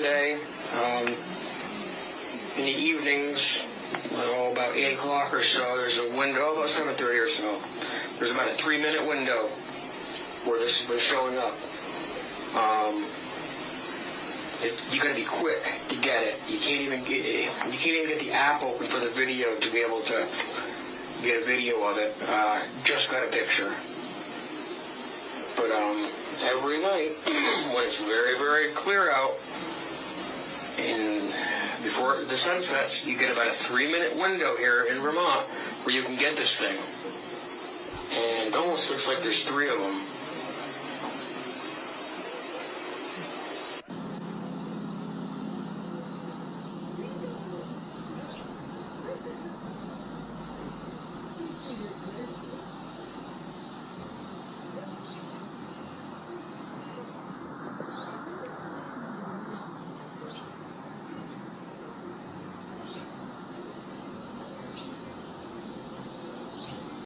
today. In the evenings, about 8 o'clock or so, there's a window, about 7:30 or so. There's about a 3-minute window where this has been showing up. You got to be quick to get it. You can't even get the app open for the video to be able to get a video of it. Just got a picture. But every night when it's very, very clear out, and before the sun sets, you get about a 3-minute window here in Vermont where you can get this thing. And it almost looks like there's 3 of them.